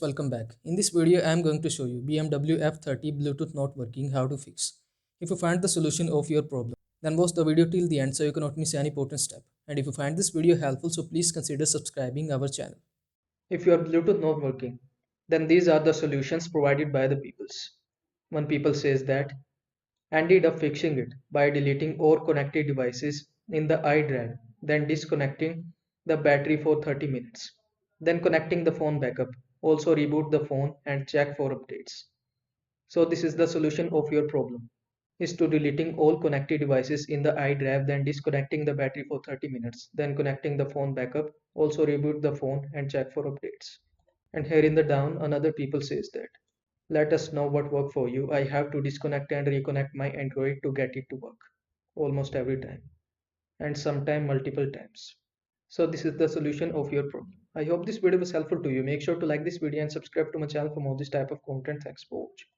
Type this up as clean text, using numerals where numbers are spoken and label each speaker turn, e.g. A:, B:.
A: Welcome back. In this video, I am going to show you BMW F30 Bluetooth not working, how to fix. If you find the solution of your problem, then watch the video till the end so you cannot miss any important step. And if you find this video helpful, so please consider subscribing our channel. If your Bluetooth not working, then these are the solutions provided by the peoples. One people says that ended up fixing it by deleting all connected devices in the iDrive, then disconnecting the battery for 30 minutes, then connecting the phone backup, also reboot the phone and check for updates. So this is the solution of your problem, is to deleting all connected devices in the iDrive, then disconnecting the battery for 30 minutes, then connecting the phone backup, also reboot the phone and check for updates. And here in the down, another people says that let us know what worked for you. I have to disconnect and reconnect my Android to get it to work almost every time and sometime multiple times. So this is the solution of your problem. I hope this video was helpful to you. Make sure to like this video and subscribe to my channel for more this type of content. Thanks for watching.